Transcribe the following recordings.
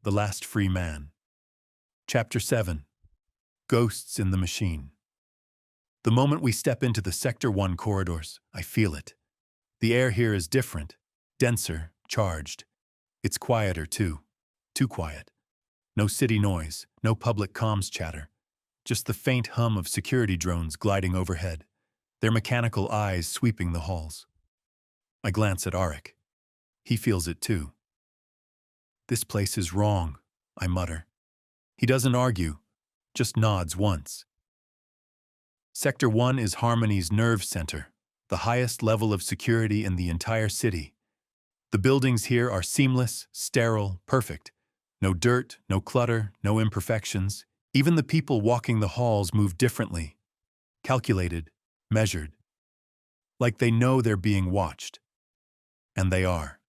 The Last Free Man. Chapter 7. Ghosts in the Machine. The moment we step into the Sector 1 corridors, I feel it. The air here is different, denser, charged. It's quieter, too. Too quiet. No city noise, no public comms chatter. Just the faint hum of security drones gliding overhead, their mechanical eyes sweeping the halls. I glance at Arik. He feels it, too. "This place is wrong," I mutter. He doesn't argue, just nods once. Sector 1 is Harmony's nerve center, the highest level of security in the entire city. The buildings here are seamless, sterile, perfect. No dirt, no clutter, no imperfections. Even the people walking the halls move differently, calculated, measured. Like they know they're being watched. And they are.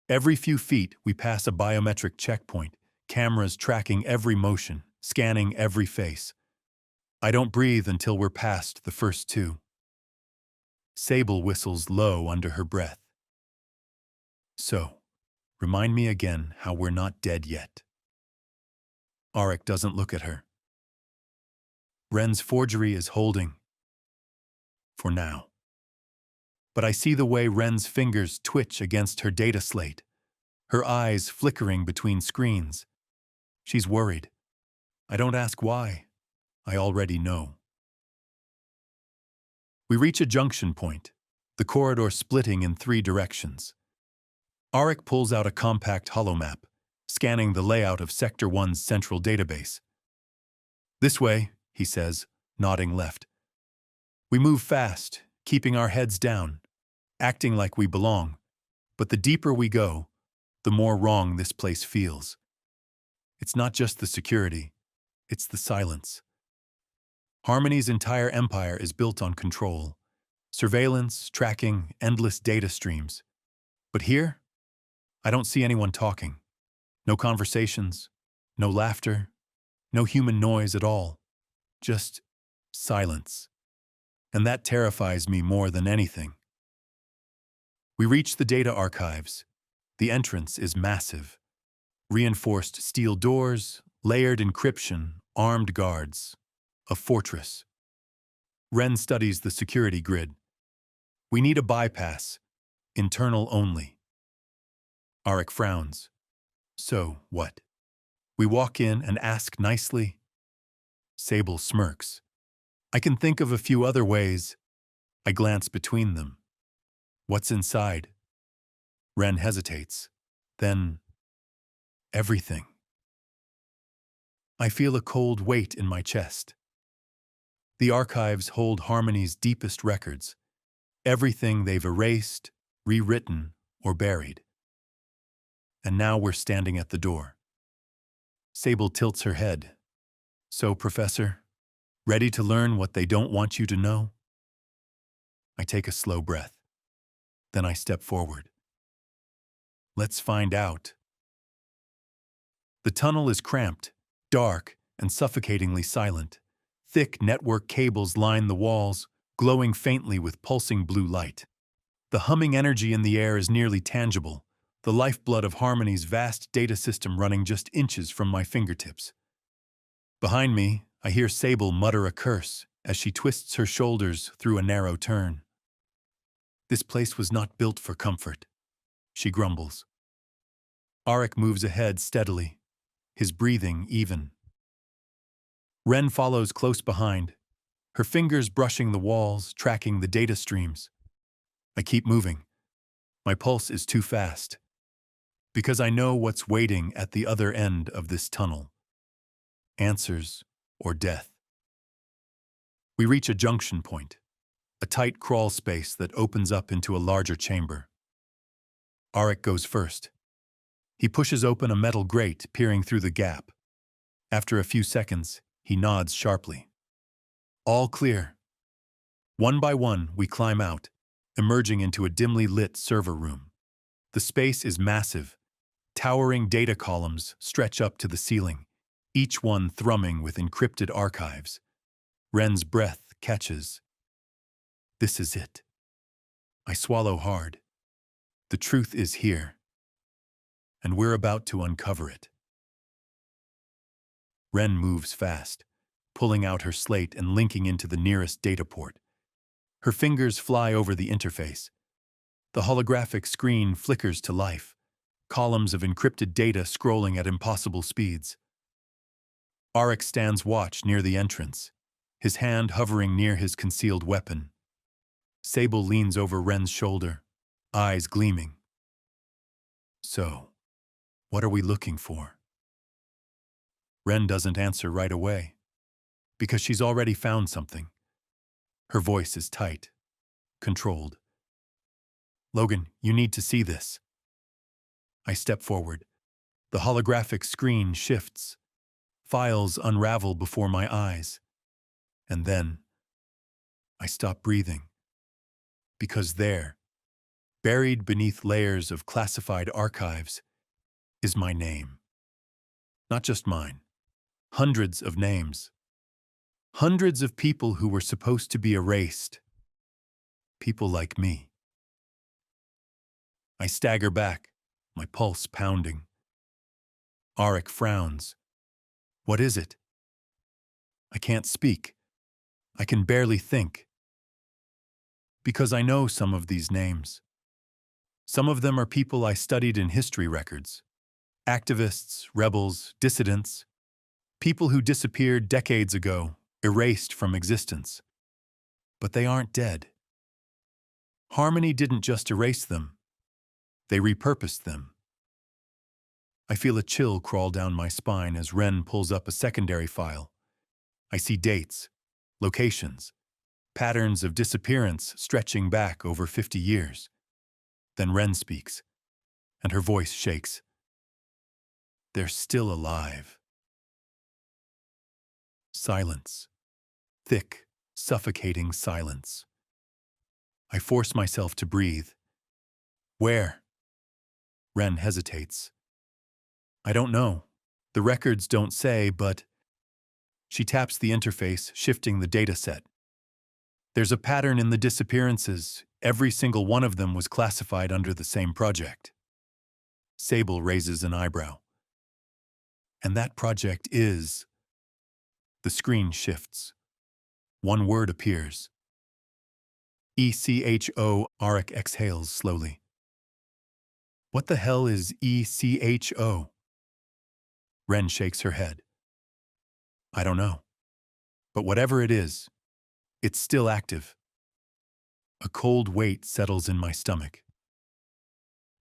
Every few feet, we pass a biometric checkpoint, cameras tracking every motion, scanning every face. I don't breathe until we're past the first two. Sable whistles low under her breath. "So, remind me again how we're not dead yet." Arik doesn't look at her. Ren's forgery is holding. For now. But I see the way Ren's fingers twitch against her data slate, her eyes flickering between screens. She's worried. I don't ask why. I already know. We reach a junction point, the corridor splitting in 3 directions. Arik pulls out a compact holomap, scanning the layout of Sector 1's central database. "This way," he says, nodding left. We move fast, keeping our heads down, acting like we belong. But the deeper we go, the more wrong this place feels. It's not just the security, it's the silence. Harmony's entire empire is built on control. Surveillance, tracking, endless data streams. But here, I don't see anyone talking. No conversations, no laughter, no human noise at all. Just silence. And that terrifies me more than anything. We reach the data archives. The entrance is massive. Reinforced steel doors, layered encryption, armed guards. A fortress. Ren studies the security grid. We need a bypass. Internal only. Arik frowns. "So, what?" We walk in and ask nicely. Sable smirks. "I can think of a few other ways." I glance between them. "What's inside?" Ren hesitates. Then, everything. I feel a cold weight in my chest. The archives hold Harmony's deepest records. Everything they've erased, rewritten, or buried. And now we're standing at the door. Sable tilts her head. "So, Professor, ready to learn what they don't want you to know?" I take a slow breath. Then I step forward. "Let's find out." The tunnel is cramped, dark, and suffocatingly silent. Thick network cables line the walls, glowing faintly with pulsing blue light. The humming energy in the air is nearly tangible, the lifeblood of Harmony's vast data system running just inches from my fingertips. Behind me, I hear Sable mutter a curse as she twists her shoulders through a narrow turn. "This place was not built for comfort," she grumbles. Arik moves ahead steadily, his breathing even. Ren follows close behind, her fingers brushing the walls, tracking the data streams. I keep moving. My pulse is too fast. Because I know what's waiting at the other end of this tunnel. Answers or death. We reach a junction point, a tight crawl space that opens up into a larger chamber. Arik goes first. He pushes open a metal grate, peering through the gap. After a few seconds, he nods sharply. All clear. One by one, we climb out, emerging into a dimly lit server room. The space is massive. Towering data columns stretch up to the ceiling, each one thrumming with encrypted archives. Ren's breath catches. This is it. I swallow hard. The truth is here. and we're about to uncover it. Ren moves fast, pulling out her slate and linking into the nearest data port. Her fingers fly over the interface. The holographic screen flickers to life, columns of encrypted data scrolling at impossible speeds. Arik stands watch near the entrance, his hand hovering near his concealed weapon. Sable leans over Ren's shoulder, eyes gleaming. So, what are we looking for? Ren doesn't answer right away, because she's already found something. Her voice is tight, controlled. Logan, you need to see this. I step forward. The holographic screen shifts. Files unravel before my eyes. And then, I stop breathing. Because there, buried beneath layers of classified archives, is my name. Not just mine. Hundreds of names. Hundreds of people who were supposed to be erased. People like me. I stagger back, my pulse pounding. Arik frowns. What is it? I can't speak. I can barely think. Because I know some of these names. Some of them are people I studied in history records. Activists, rebels, dissidents. People who disappeared decades ago, erased from existence. But they aren't dead. Harmony didn't just erase them. They repurposed them. I feel a chill crawl down my spine as Ren pulls up a secondary file. I see dates, locations, patterns of disappearance stretching back over 50 years. Then Ren speaks, and her voice shakes. They're still alive. Silence. Thick, suffocating silence. I force myself to breathe. Where? Ren hesitates. I don't know. The records don't say, but... She taps the interface, shifting the data set. There's a pattern in the disappearances. Every single one of them was classified under the same project. Sable raises an eyebrow. And that project is... The screen shifts. One word appears. ECHO. Arik exhales slowly. What the hell is ECHO? Ren shakes her head. I don't know. But whatever it is, it's still active. A cold weight settles in my stomach.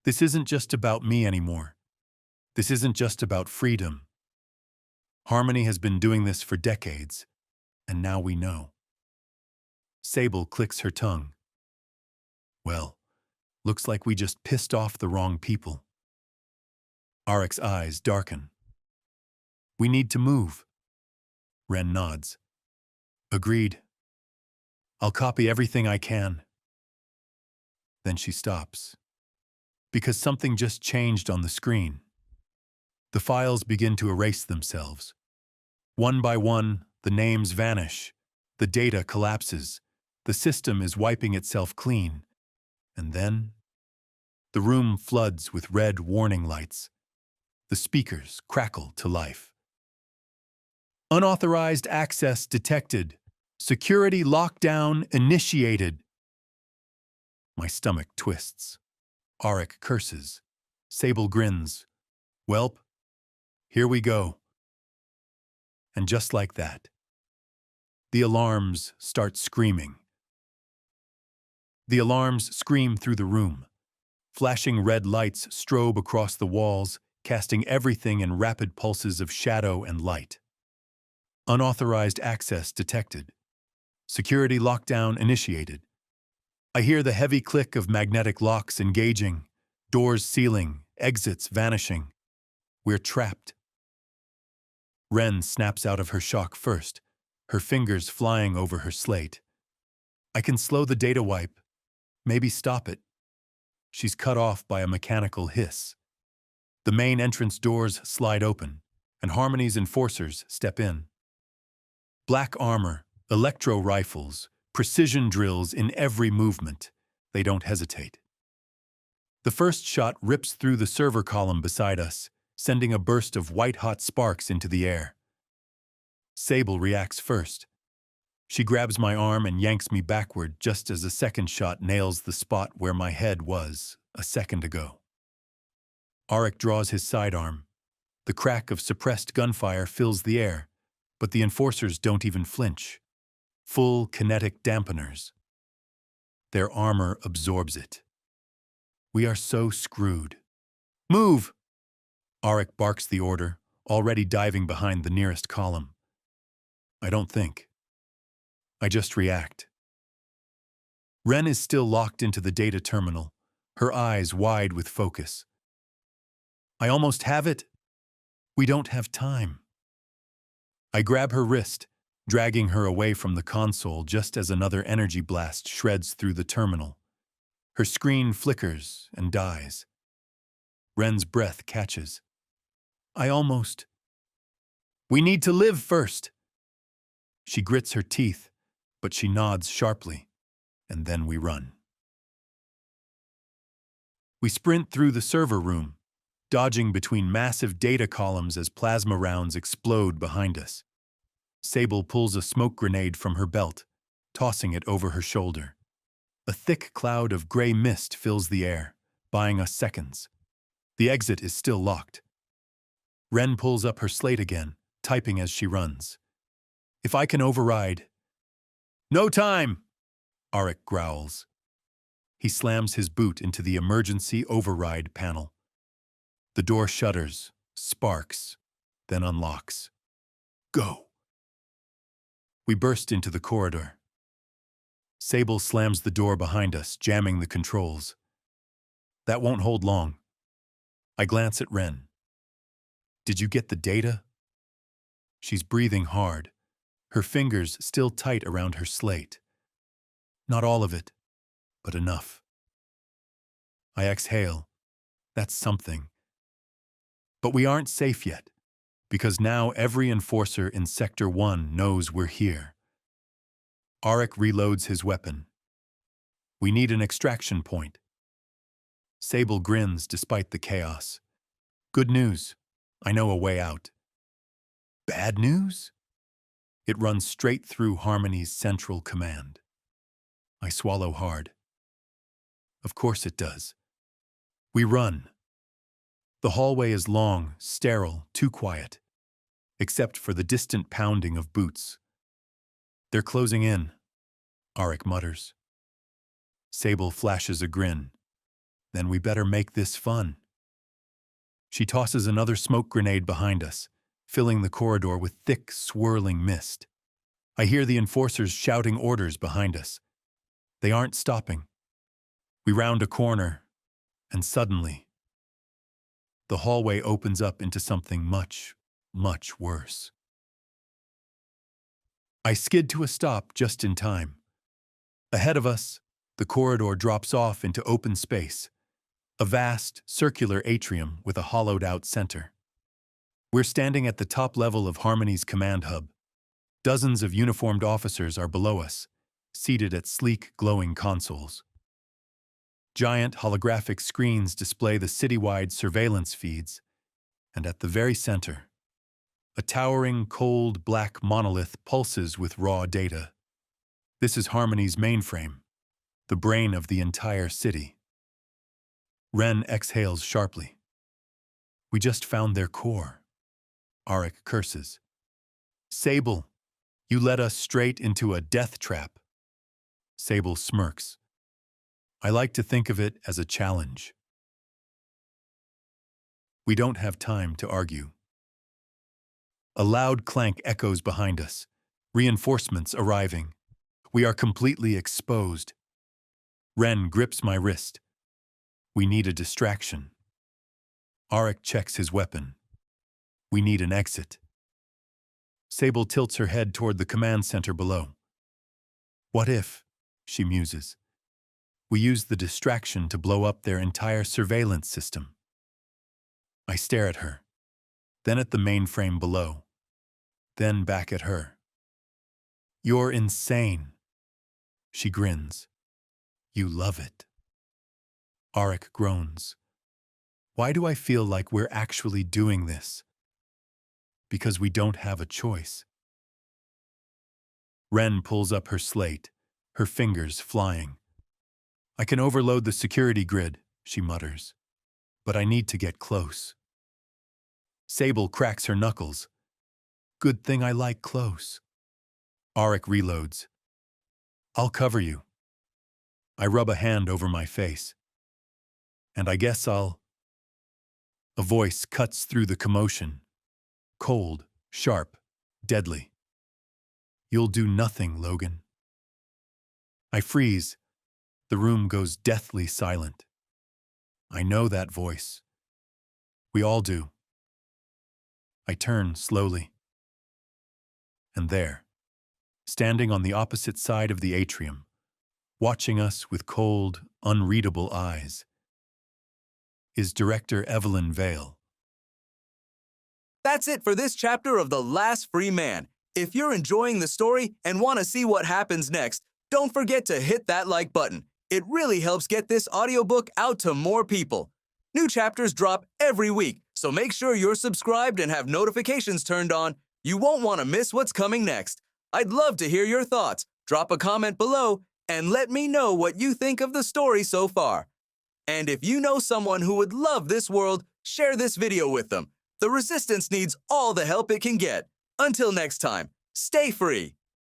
This isn't just about me anymore. This isn't just about freedom. Harmony has been doing this for decades, and now we know. Sable clicks her tongue. Well, looks like we just pissed off the wrong people. Arik's eyes darken. We need to move. Ren nods. Agreed. I'll copy everything I can. Then she stops. Because something just changed on the screen. The files begin to erase themselves. One by one, the names vanish. The data collapses. The system is wiping itself clean. And then, the room floods with red warning lights. The speakers crackle to life. Unauthorized access detected. Security lockdown initiated. My stomach twists. Arik curses. Sable grins. Welp, here we go. And just like that, the alarms start screaming. The alarms scream through the room. Flashing red lights strobe across the walls, casting everything in rapid pulses of shadow and light. Unauthorized access detected. Security lockdown initiated. I hear the heavy click of magnetic locks engaging, doors sealing, exits vanishing. We're trapped. Ren snaps out of her shock first, her fingers flying over her slate. I can slow the data wipe, maybe stop it. She's cut off by a mechanical hiss. The main entrance doors slide open, and Harmony's enforcers step in. Black armor, electro rifles, precision drills in every movement. They don't hesitate. The first shot rips through the server column beside us, sending a burst of white-hot sparks into the air. Sable reacts first. She grabs my arm and yanks me backward just as a second shot nails the spot where my head was a second ago. Arik draws his sidearm. The crack of suppressed gunfire fills the air, but the enforcers don't even flinch. Full kinetic dampeners. Their armor absorbs it. We are so screwed. Move! Arik barks the order, already diving behind the nearest column. I don't think. I just react. Ren is still locked into the data terminal, her eyes wide with focus. I almost have it. We don't have time. I grab her wrist, dragging her away from the console just as another energy blast shreds through the terminal. Her screen flickers and dies. Ren's breath catches. I almost... We need to live first. She grits her teeth, but she nods sharply, and then we run. We sprint through the server room, dodging between massive data columns as plasma rounds explode behind us. Sable pulls a smoke grenade from her belt, tossing it over her shoulder. A thick cloud of gray mist fills the air, buying us seconds. The exit is still locked. Ren pulls up her slate again, typing as she runs. If I can override... No time! Arik growls. He slams his boot into the emergency override panel. The door shudders, sparks, then unlocks. Go! We burst into the corridor. Sable slams the door behind us, jamming the controls. That won't hold long. I glance at Ren. Did you get the data? She's breathing hard, her fingers still tight around her slate. Not all of it, but enough. I exhale. That's something. But we aren't safe yet, because now every enforcer in Sector 1 knows we're here. Arik reloads his weapon. We need an extraction point. Sable grins despite the chaos. Good news. I know a way out. Bad news? It runs straight through Harmony's central command. I swallow hard. Of course it does. We run. The hallway is long, sterile, too quiet, except for the distant pounding of boots. They're closing in, Arik mutters. Sable flashes a grin. Then we better make this fun. She tosses another smoke grenade behind us, filling the corridor with thick, swirling mist. I hear the enforcers shouting orders behind us. They aren't stopping. We round a corner, and suddenly, the hallway opens up into something much, much worse. I skid to a stop just in time. Ahead of us, the corridor drops off into open space, a vast, circular atrium with a hollowed-out center. We're standing at the top level of Harmony's command hub. Dozens of uniformed officers are below us, seated at sleek, glowing consoles. Giant holographic screens display the citywide surveillance feeds, and at the very center, a towering, cold, black monolith pulses with raw data. This is Harmony's mainframe, the brain of the entire city. Ren exhales sharply. We just found their core. Arik curses. Sable, you led us straight into a death trap. Sable smirks. I like to think of it as a challenge. We don't have time to argue. A loud clank echoes behind us, reinforcements arriving. We are completely exposed. Ren grips my wrist. We need a distraction. Arik checks his weapon. We need an exit. Sable tilts her head toward the command center below. What if, she muses, we use the distraction to blow up their entire surveillance system? I stare at her, then at the mainframe below, then back at her. You're insane. She grins. You love it. Arik groans. Why do I feel like we're actually doing this? Because we don't have a choice. Ren pulls up her slate, her fingers flying. I can overload the security grid, she mutters. But I need to get close. Sable cracks her knuckles. Good thing I like close. Arik reloads. I'll cover you. I rub a hand over my face. And I guess I'll... A voice cuts through the commotion. Cold, sharp, deadly. You'll do nothing, Logan. I freeze. The room goes deathly silent. I know that voice. We all do. I turn slowly. And there, standing on the opposite side of the atrium, watching us with cold, unreadable eyes, is director Evelyn Vale. That's it for this chapter of The Last Free Man. If you're enjoying the story and want to see what happens next, don't forget to hit that like button. It really helps get this audiobook out to more people. New chapters drop every week, so make sure you're subscribed and have notifications turned on. You won't want to miss what's coming next. I'd love to hear your thoughts. Drop a comment below and let me know what you think of the story so far. And if you know someone who would love this world, share this video with them. The Resistance needs all the help it can get. Until next time, stay free.